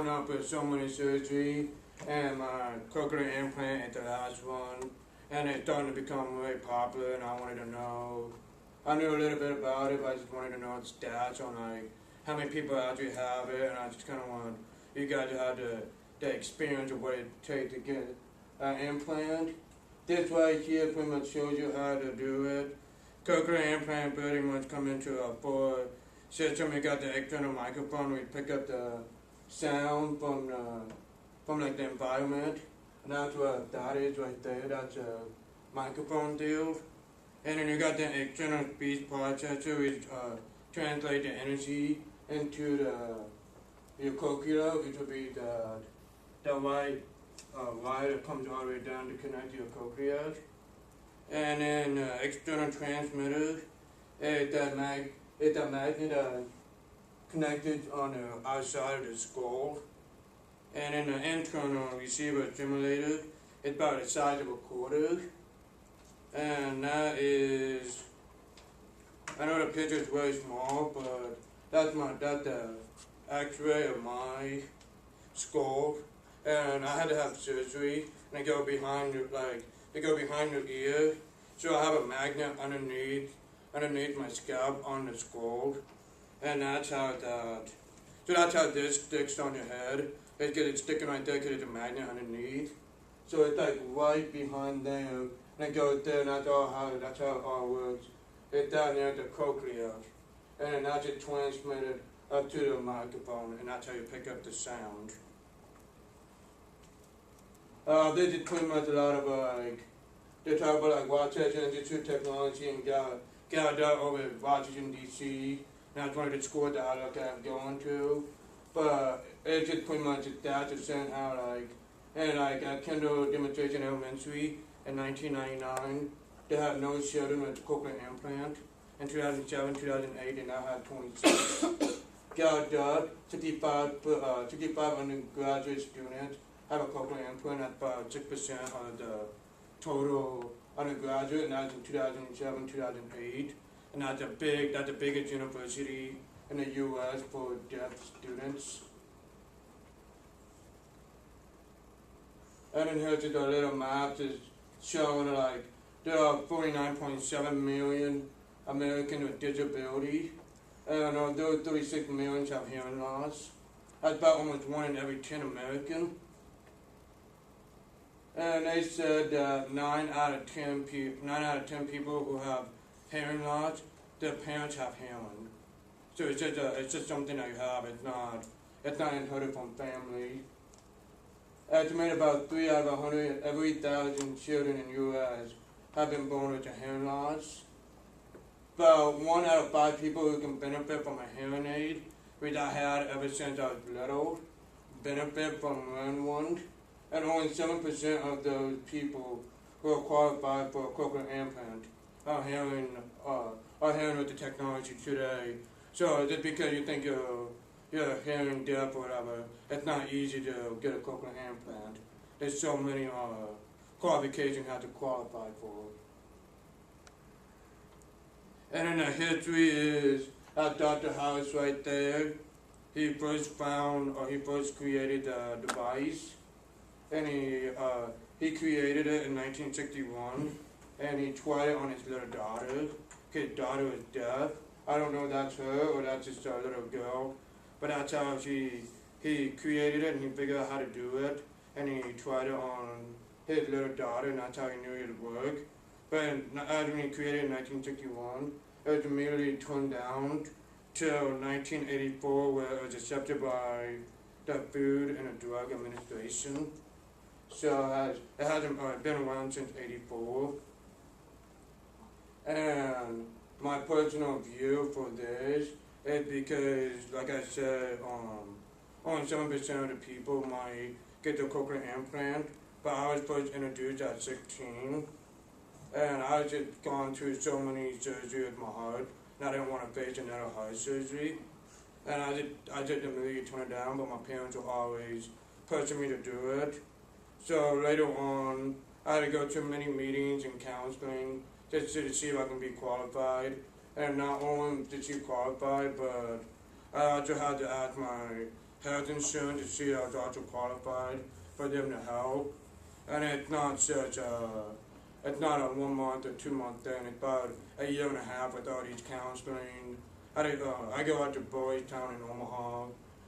following up with so many surgery, and my cochlear implant at the last one, and it's starting to become very popular, and I wanted to know, I knew a little bit about it, but I just wanted to know its stats on like how many people actually have it, and I just kind of want you guys to have the experience of what it takes to get an implant. This right here pretty much shows you how to do it. Cochlear implant pretty much come into a full system. We got the external microphone. We pick up the sound from like the environment. And that's what that is right there. That's a microphone deal. And then you got the external speech processor, which translate the energy into your cochlea, which will be the white wire that comes all the way down to connect to your cochlea. And then external transmitter, it's a magnet connected on the outside of the skull. And then the internal receiver simulator, it's about the size of a quarter. And that is, I know the picture is very small, but that's the X-ray of my skull. And I had to have surgery, and they go behind your ear. So I have a magnet underneath my scalp on the skull, and that's how this sticks on your head. It's sticking right there because it's a magnet underneath. So it's like right behind there, and it goes there, and that's how it all works. It's down there at the cochlea, and then that's it transmitted up to the microphone, and that's how you pick up the sound. This is pretty much a lot of they talk about like Rochester Institute of Technology and Gallaudet over at Washington D.C. And that's one of the schools that I'm going to. But it's just pretty much that to send how at Kendall Demonstration Elementary in 1999, they had no children with cochlear implant. In 2007, 2008, they now have 26. Gallaudet, 65 undergraduate students have a cochlear implant. That's about 6% of the total undergraduate, and that's in 2007, 2008. And that's the biggest university in the U.S. for deaf students. And then here's just a little map that's showing like there are 49.7 million Americans with disability, and those 36 million have hearing loss. That's about almost 1 in every 10 Americans. And they said that 9 out of 10 people who have hearing loss, their parents have hearing. So it's just something that you have. It's not inherited from family. Estimated about 3 out of 100 every 1,000 children in the U.S. have been born with a hearing loss. About 1 out of 5 people who can benefit from a hearing aid, which I had ever since I was little, benefit from wearing one. And only 7% of those people who are qualified for a cochlear implant are hearing with the technology today. So just because you think you're hearing deaf or whatever, it's not easy to get a cochlear implant. There's so many qualifications you have to qualify for. And then the history is Dr. House right there. He first created the device. And he created it in 1961, and he tried it on his little daughter. His daughter was deaf. I don't know if that's her or that's just a little girl, but that's how he created it, and he figured out how to do it, and he tried it on his little daughter, and that's how he knew it would work. But when he created it in 1961, it was immediately turned down till 1984, where it was accepted by the Food and Drug Administration. So it hasn't been around since '84. And my personal view for this is because, like I said, only 7% of the people might get the cochlear implant. But I was first introduced at 16, and I was just gone through so many surgeries with my heart, and I didn't want to face another heart surgery. And I just immediately turned it down, but my parents were always pushing me to do it. So later on, I had to go to many meetings and counseling just to see if I can be qualified. And not only did she qualify, but I also had to ask health insurance to see I was also qualified for them to help. And it's not it's not a 1 month or 2 month thing. It's about a year and a half with all these counseling. I go out to Boys Town in Omaha,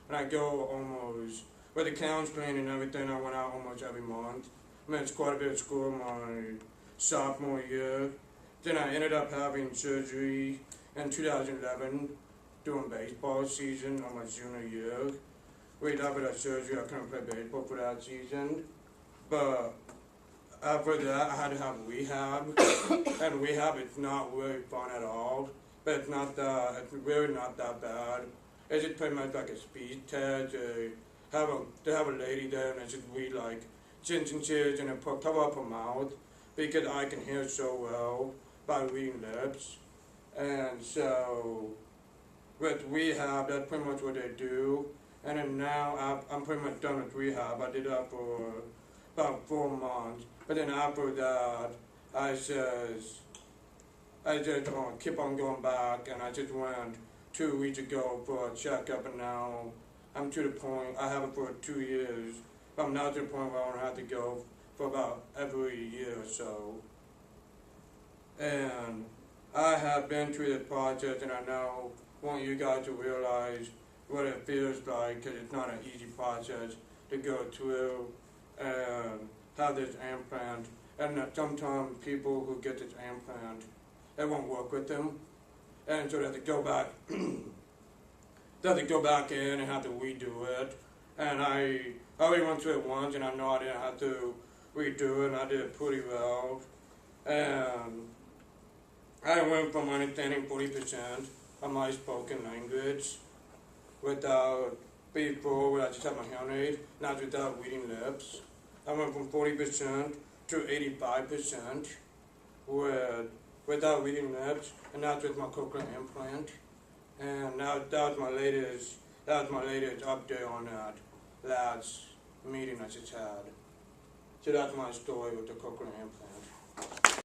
and I go almost, with the counseling and everything, I went out almost every month. I missed quite a bit of school my sophomore year. Then I ended up having surgery in 2011 during baseball season on my junior year. Right after that surgery, I couldn't play baseball for that season. But after that, I had to have rehab, and rehab is not really fun at all. But it's really not that bad. It's just pretty much like a speed test. They have a lady there, and it's just read like sentences and cover up her mouth because I can hear so well by reading lips. And so with rehab, that's pretty much what they do. And then now I'm pretty much done with rehab. I did that for about 4 months. But then after that, I just keep on going back, and I just went 2 weeks ago for a checkup, and now I'm to the point, I have it for 2 years, but I'm now to the point where I don't have to go for about every year or so. And I have been through this process, and I now want you guys to realize what it feels like, because it's not an easy process to go through and have this implant. And sometimes people who get this implant, it won't work with them, and so they have to go back. They have to go back in and have to redo it. And I already went through it once, and I know I didn't have to redo it, and I did it pretty well. And I went from understanding 40% of my spoken language without before, where I just had my hearing aid, not without reading lips. I went from 40% to 85% without reading lips, and that's with my cochlear implant. And that was my latest update on that last meeting I just had. So that's my story with the cochlear implant.